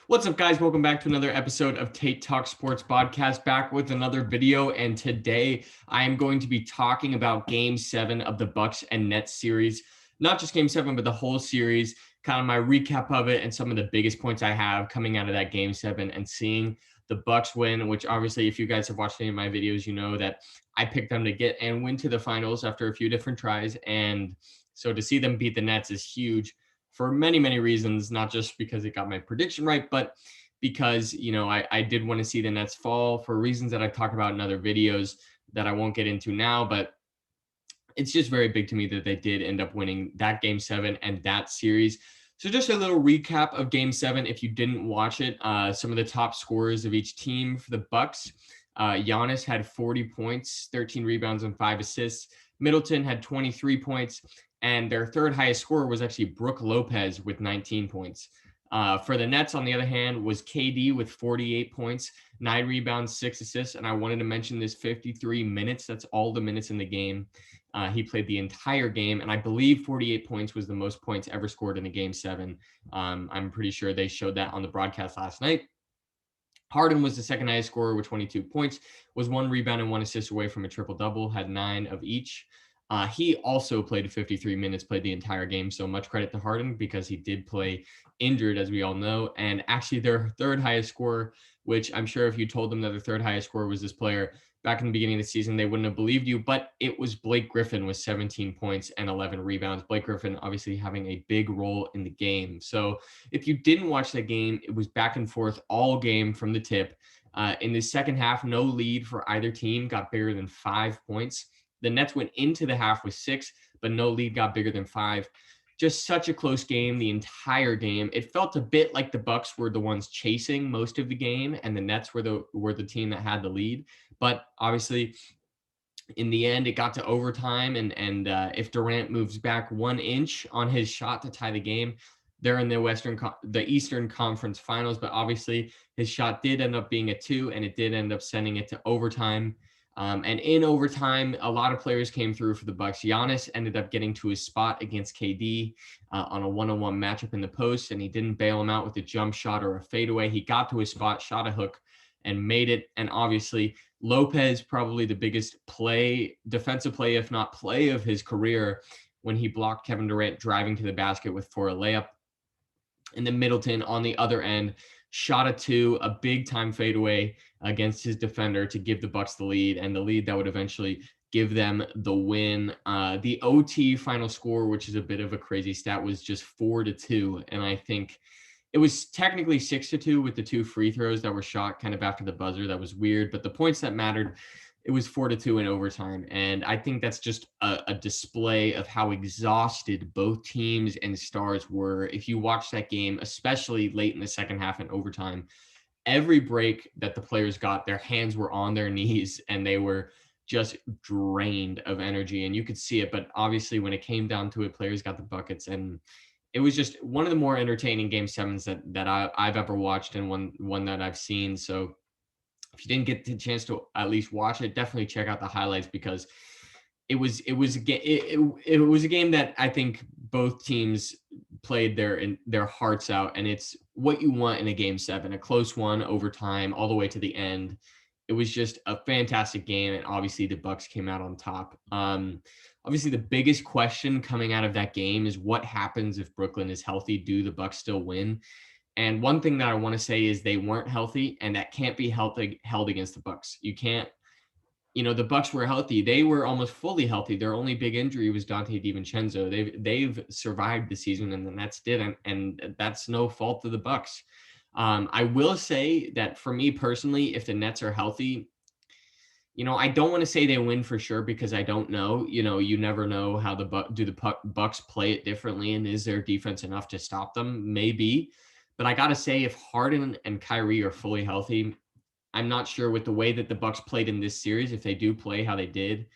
What's up, guys? Welcome back to another episode of Tate Talk Sports Podcast, back with another video. And today I am going to be talking about Game 7 of the Bucks and Nets series. Not just Game 7, but the whole series, kind of my recap of it and some of the biggest points I have coming out of that Game 7 and seeing the Bucks win, which obviously, if you guys have watched any of my videos, you know that I picked them to get and win to the finals after a few different tries. And so to see them beat the Nets is huge for many, many reasons, not just because it got my prediction right, but because, I did want to see the Nets fall for reasons that I talk about in other videos that I won't get into now. But it's just very big to me that they did end up winning that Game 7 and that series. So just a little recap of Game 7 if you didn't watch it. Some of the top scorers of each team for the Bucks. Giannis had 40 points, 13 rebounds, and 5 assists. Middleton had 23 points, and their third highest scorer was actually Brook Lopez with 19 points. For the Nets, on the other hand, was KD with 48 points, 9 rebounds, 6 assists. And I wanted to mention this 53 minutes. That's all the minutes in the game. He played the entire game, and I believe 48 points was the most points ever scored in a Game 7. I'm pretty sure they showed that on the broadcast last night. Harden was the second highest scorer with 22 points, was 1 rebound and 1 assist away from a triple-double, had 9 of each. He also played 53 minutes, played the entire game, so much credit to Harden because he did play injured, as we all know. And actually their third highest scorer, which I'm sure if you told them that their third highest scorer was this player back in the beginning of the season, they wouldn't have believed you, but it was Blake Griffin with 17 points and 11 rebounds. Blake Griffin obviously having a big role in the game. So if you didn't watch that game, it was back and forth all game from the tip. In the second half, no lead for either team got bigger than 5 points. The Nets went into the half with 6, but no lead got bigger than 5. Just such a close game the entire game. It felt a bit like the Bucks were the ones chasing most of the game, and the Nets were the team that had the lead. But obviously, in the end, it got to overtime, and if Durant moves back 1 inch on his shot to tie the game, they're in the Eastern Conference Finals. But obviously, his shot did end up being a 2, and it did end up sending it to overtime. And in overtime, a lot of players came through for the Bucks. Giannis ended up getting to his spot against KD on a one-on-one matchup in the post, and he didn't bail him out with a jump shot or a fadeaway. He got to his spot, shot a hook, and made it. And obviously, Lopez, probably the biggest defensive play, if not play of his career, when he blocked Kevin Durant driving to the basket for a layup. And then Middleton on the other end shot a 2, a big time fadeaway against his defender to give the Bucks the lead, and the lead that would eventually give them the win. The OT final score, which is a bit of a crazy stat, was just 4-2, and I think it was technically 6-2 with the 2 free throws that were shot kind of after the buzzer. That was weird, but the points that mattered, it was 4-2 in overtime. And I think that's just a display of how exhausted both teams and stars were. If you watch that game, especially late in the second half and overtime, every break that the players got, their hands were on their knees and they were just drained of energy. And you could see it. But obviously, when it came down to it, players got the buckets, and it was just one of the more entertaining Game 7s that I've ever watched, and one that I've seen. So if you didn't get the chance to at least watch it, definitely check out the highlights because it was a game that I think both teams played their hearts out, and it's what you want in a Game 7, a close one, overtime, all the way to the end. It was just a fantastic game, and obviously the Bucks came out on top. Obviously, the biggest question coming out of that game is what happens if Brooklyn is healthy? Do the Bucks still win? And one thing that I want to say is they weren't healthy, and that can't be held against the Bucks. You can't. The Bucks were healthy. They were almost fully healthy. Their only big injury was Dante DiVincenzo. They've survived the season, and the Nets didn't, and that's no fault of the Bucks. I will say that for me personally, if the Nets are healthy, I don't want to say they win for sure because I don't know. You never know how the Bucks play it differently, and is their defense enough to stop them? Maybe, but I gotta say, if Harden and Kyrie are fully healthy, I'm not sure with the way that the Bucks played in this series. If they do play how they did,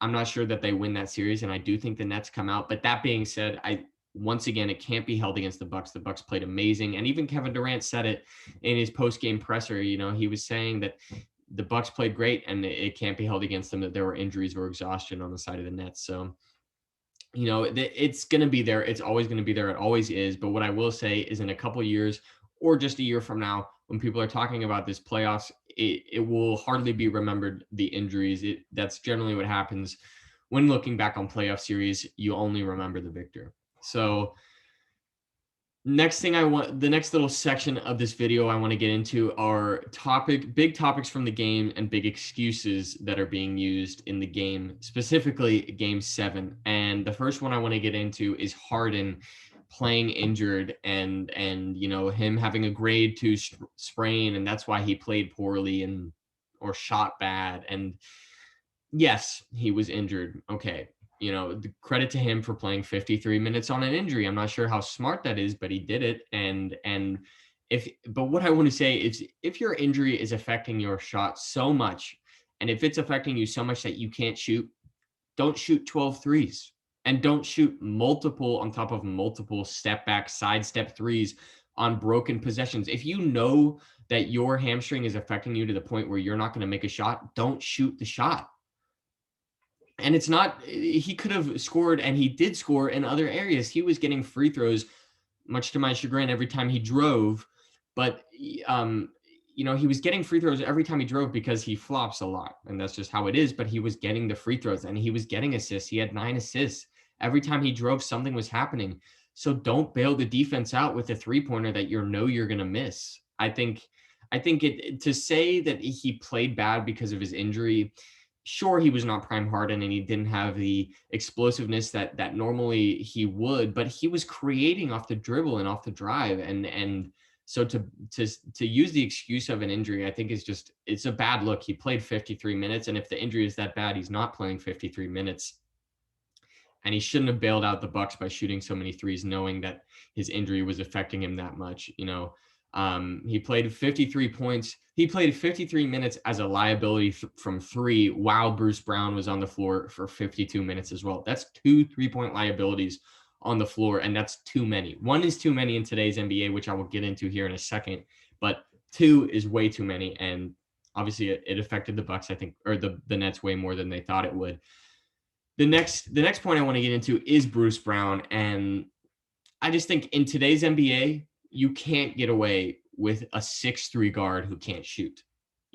I'm not sure that they win that series, and I do think the Nets come out. But that being said, once again, it can't be held against the Bucks. The Bucks played amazing, and even Kevin Durant said it in his post-game presser. He was saying that the Bucks played great, and it can't be held against them. That there were injuries or exhaustion on the side of the Nets. So, it's going to be there. It's always going to be there. It always is. But what I will say is, in a couple years, or just a year from now, when people are talking about this playoffs, it will hardly be remembered the injuries. That's generally what happens when looking back on playoff series. You only remember the victor. So next thing the next little section of this video I want to get into are big topics from the game and big excuses that are being used in the game, specifically game 7. And the first one I want to get into is Harden playing injured and him having a grade 2 sprain, and that's why he played poorly or shot bad. And yes, he was injured. Okay. The credit to him for playing 53 minutes on an injury. I'm not sure how smart that is, but he did it. But what I want to say is, if your injury is affecting your shot so much, and if it's affecting you so much that you can't shoot, don't shoot 12 threes, and don't shoot multiple on top of multiple step back, sidestep threes on broken possessions. If you know that your hamstring is affecting you to the point where you're not going to make a shot, don't shoot the shot. And it's not, he could have scored, and he did score in other areas. He was getting free throws, much to my chagrin, every time he drove. But, he was getting free throws every time he drove because he flops a lot. And that's just how it is. But he was getting the free throws, and he was getting assists. He had 9 assists. Every time he drove, something was happening. So don't bail the defense out with a 3-pointer that you're going to miss. I think to say that he played bad because of his injury, sure, he was not prime Harden and he didn't have the explosiveness that normally he would, but he was creating off the dribble and off the drive. And so to use the excuse of an injury, I think it's a bad look. He played 53 minutes. And if the injury is that bad, he's not playing 53 minutes. And he shouldn't have bailed out the Bucks by shooting so many threes, knowing that his injury was affecting him that much. He played 53 points. He played 53 minutes as a liability from 3, while Bruce Brown was on the floor for 52 minutes as well. That's 2 3-point liabilities on the floor, and that's too many. 1 is too many in today's NBA, which I will get into here in a second, but 2 is way too many, and obviously it affected the Bucks, I think, or the Nets way more than they thought it would. The next point I want to get into is Bruce Brown, and I just think in today's NBA, you can't get away with a 6'3" guard who can't shoot.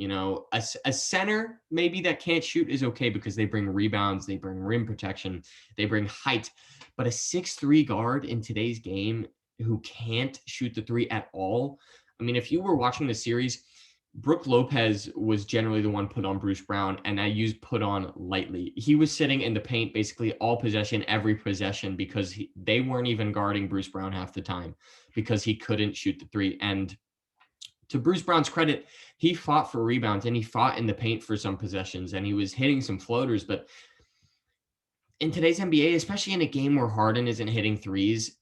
A center maybe that can't shoot is okay because they bring rebounds, they bring rim protection, they bring height. But a 6'3" guard in today's game who can't shoot the 3 at all. I mean, if you were watching the series, Brook Lopez was generally the one put on Bruce Brown, and I use put on lightly. He was sitting in the paint basically all possession, every possession, because they weren't even guarding Bruce Brown half the time because he couldn't shoot the 3. And to Bruce Brown's credit, he fought for rebounds and he fought in the paint for some possessions, and he was hitting some floaters. But in today's NBA, especially in a game where Harden isn't hitting threes,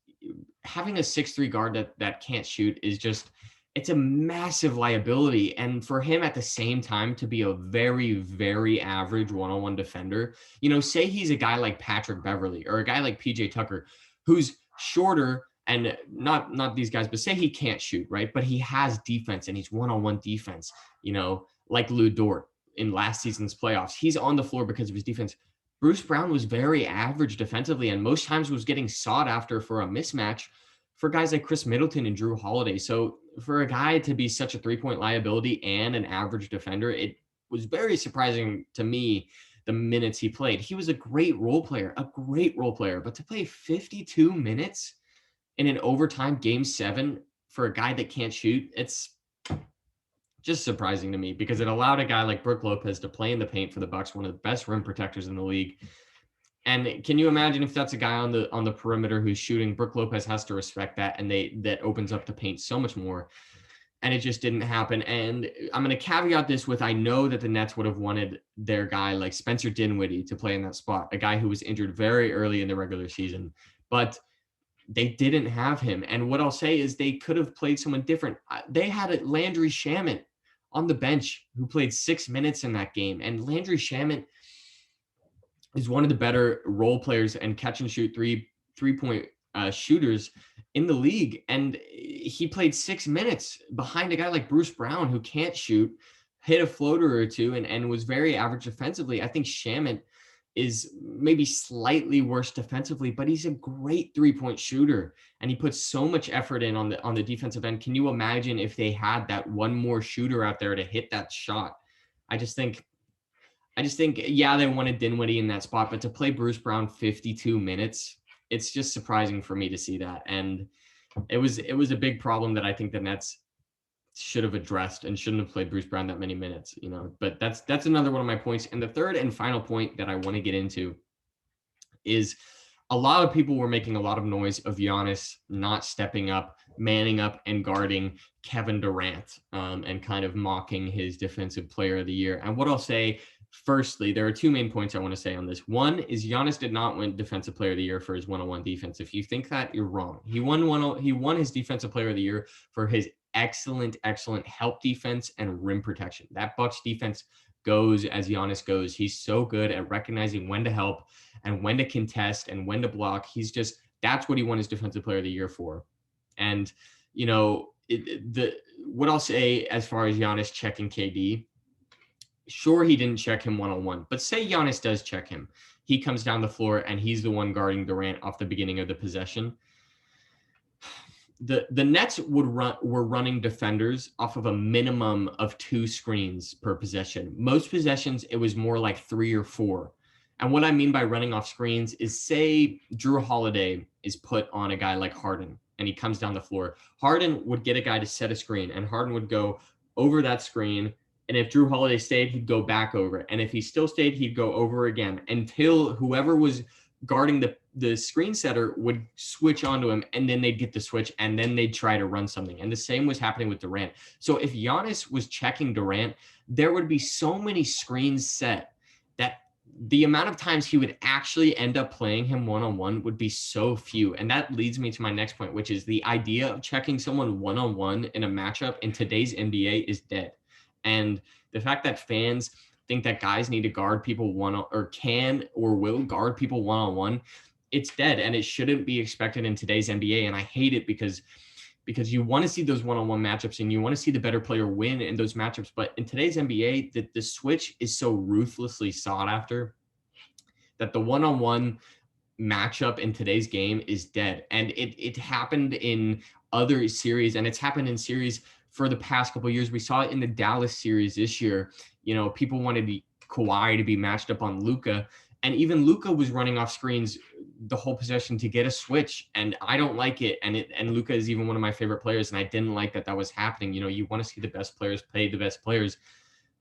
having a 6'3" guard that can't shoot is just, it's a massive liability. And for him at the same time to be a very, very average one-on-one defender, say he's a guy like Patrick Beverley or a guy like PJ Tucker, who's shorter, and not these guys, but say he can't shoot, right? But he has defense and he's one-on-one defense, like Lu Dort in last season's playoffs. He's on the floor because of his defense. Bruce Brown was very average defensively, and most times was getting sought after for a mismatch for guys like Chris Middleton and Jrue Holiday. So for a guy to be such a 3-point liability and an average defender, it was very surprising to me the minutes he played. He was a great role player, but to play 52 minutes in an overtime game 7 for a guy that can't shoot, it's just surprising to me because it allowed a guy like Brook Lopez to play in the paint for the Bucks, one of the best rim protectors in the league. And can you imagine if that's a guy on the perimeter who's shooting? Brook Lopez has to respect that, and that opens up the paint so much more. And it just didn't happen. And I'm going to caveat this with, I know that the Nets would have wanted their guy like Spencer Dinwiddie to play in that spot, a guy who was injured very early in the regular season, but they didn't have him. And what I'll say is they could have played someone different. They had Landry Shamet on the bench who played 6 minutes in that game. And Landry Shamet is one of the better role players and catch and shoot three-point shooters in the league. And he played 6 minutes behind a guy like Bruce Brown who can't shoot, hit a floater or two, and was very average defensively. I think Shamet is maybe slightly worse defensively, but he's a great 3-point shooter and he puts so much effort in on the defensive end. Can you imagine if they had that one more shooter out there to hit that shot? I just think, yeah, they wanted Dinwiddie in that spot, but to play Bruce Brown 52 minutes, it's just surprising for me to see that. And it was a big problem that I think the Nets should have addressed and shouldn't have played Bruce Brown that many minutes, but that's another one of my points. And the third and final point that I want to get into is a lot of people were making a lot of noise of Giannis not stepping up, manning up and guarding Kevin Durant, and kind of mocking his defensive player of the year. And what I'll say, firstly, there are two main points I want to say on this. One is Giannis did not win defensive player of the year for his one-on-one defense. If you think that, you're wrong. He won his defensive player of the year for his excellent help defense and rim protection. That Bucks defense goes as Giannis goes. He's so good at recognizing when to help and when to contest and when to block. That's what he won his defensive player of the year for. And, what I'll say as far as Giannis checking KD, sure, he didn't check him one-on-one, but say Giannis does check him. He comes down the floor and he's the one guarding Durant off the beginning of the possession. The Nets were running defenders off of a minimum of 2 screens per possession. Most possessions, it was more like 3 or 4. And what I mean by running off screens is, say Drew Holiday is put on a guy like Harden and he comes down the floor. Harden would get a guy to set a screen and Harden would go over that screen. And if Drew Holiday stayed, he'd go back over it. And if he still stayed, he'd go over again until whoever was guarding the screen setter would switch onto him, and then they'd get the switch, and then they'd try to run something. And the same was happening with Durant. So if Giannis was checking Durant, there would be so many screens set that the amount of times he would actually end up playing him one-on-one would be so few. And that leads me to my next point, which is the idea of checking someone one-on-one in a matchup in today's NBA is dead. And the fact that fans think that guys need to guard people can or will guard people one-on-one, it's dead, and it shouldn't be expected in today's NBA. And I hate it because you want to see those one-on-one matchups and you want to see the better player win in those matchups. But in today's NBA, the switch is so ruthlessly sought after that the one-on-one matchup in today's game is dead. And it happened in other series, and it's happened in series for the past couple of years. We saw it in the Dallas series this year. People wanted Kawhi to be matched up on Luka, and even Luka was running off screens the whole possession to get a switch, and I don't like it. And Luka is even one of my favorite players, and I didn't like that was happening. You want to see the best players play the best players,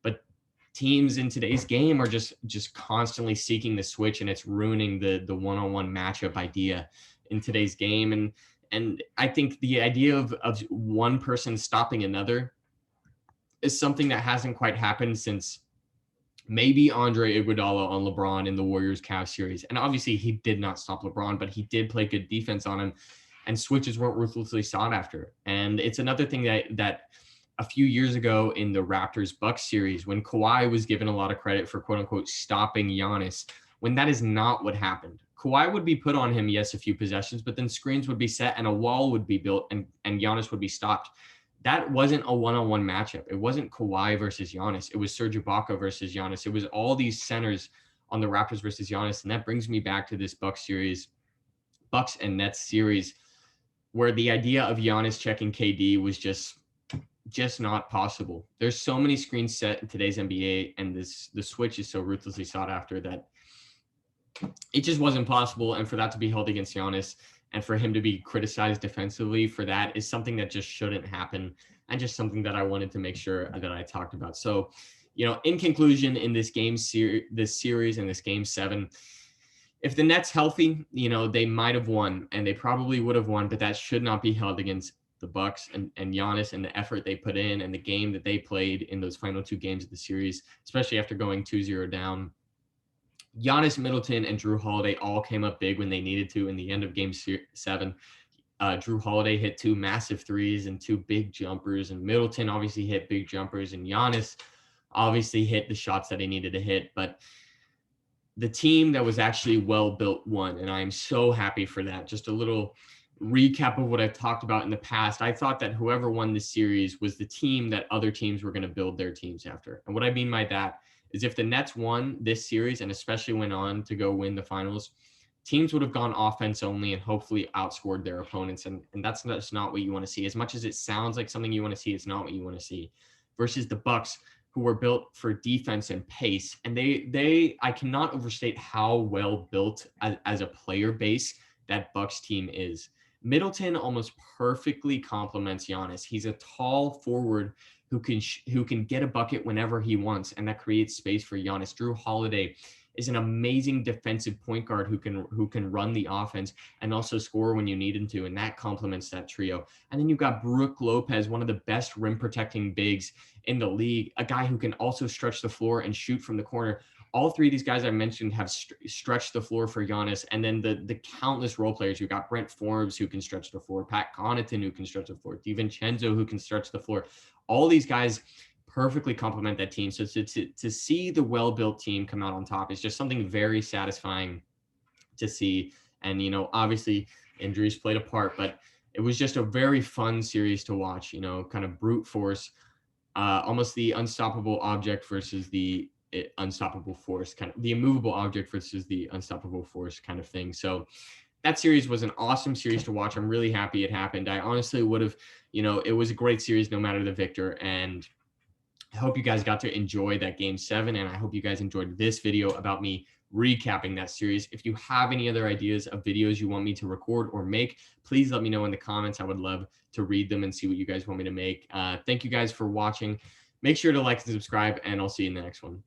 but teams in today's game are just constantly seeking the switch, and it's ruining the one-on-one matchup idea in today's game. And I think the idea of one person stopping another is something that hasn't quite happened since maybe Andre Iguodala on LeBron in the Warriors-Cavs series. And obviously he did not stop LeBron, but he did play good defense on him, and switches weren't ruthlessly sought after. And it's another thing that a few years ago in the Raptors-Bucks series, when Kawhi was given a lot of credit for quote-unquote stopping Giannis, when that is not what happened. Kawhi would be put on him, yes, a few possessions, but then screens would be set and a wall would be built and Giannis would be stopped. That wasn't a one-on-one matchup. It wasn't Kawhi versus Giannis. It was Serge Ibaka versus Giannis. It was all these centers on the Raptors versus Giannis. And that brings me back to this Bucks and Nets series, where the idea of Giannis checking KD was just not possible. There's so many screens set in today's NBA, and the switch is so ruthlessly sought after that it just wasn't possible. And for that to be held against Giannis and for him to be criticized defensively for that is something that just shouldn't happen, and just something that I wanted to make sure that I talked about. So, in conclusion, in this series and this game 7, if the Nets healthy, they might have won, and they probably would have won, but that should not be held against the Bucks and Giannis and the effort they put in and the game that they played in those final 2 games of the series, especially after going 2-0 down. Giannis, Middleton, and Drew Holiday all came up big when they needed to in the end of game 7. Drew Holiday hit 2 massive threes and 2 big jumpers, and Middleton obviously hit big jumpers, and Giannis obviously hit the shots that he needed to hit. But the team that was actually well-built won, and I am so happy for that. Just a little recap of what I've talked about in the past. I thought that whoever won this series was the team that other teams were going to build their teams after. And what I mean by that is if the Nets won this series and especially went on to go win the finals, teams would have gone offense only and hopefully outscored their opponents. And that's just not what you want to see. As much as it sounds like something you want to see, it's not what you want to see. Versus the Bucks, who were built for defense and pace. And I cannot overstate how well built as a player base that Bucks team is. Middleton almost perfectly complements Giannis. He's a tall forward who can get a bucket whenever he wants, and that creates space for Giannis. Drew Holiday is an amazing defensive point guard who can run the offense and also score when you need him to, and that complements that trio. And then you've got Brook Lopez, one of the best rim protecting bigs in the league, a guy who can also stretch the floor and shoot from the corner. All three of these guys I mentioned have stretched the floor for Giannis, and then the countless role players. You've got Brent Forbes who can stretch the floor, Pat Connaughton who can stretch the floor, DiVincenzo who can stretch the floor. All these guys perfectly complement that team. So to see the well-built team come out on top is just something very satisfying to see. And, obviously injuries played a part, but it was just a very fun series to watch, kind of brute force, almost the unstoppable object versus the unstoppable force, kind of the immovable object versus the unstoppable force kind of thing. So that series was an awesome series to watch. I'm really happy it happened. I honestly would have, it was a great series no matter the victor. And I hope you guys got to enjoy that game 7, and I hope you guys enjoyed this video about me recapping that series. If you have any other ideas of videos you want me to record or make, please let me know in the comments. I would love to read them and see what you guys want me to make. Thank you guys for watching. Make sure to like and subscribe, and I'll see you in the next one.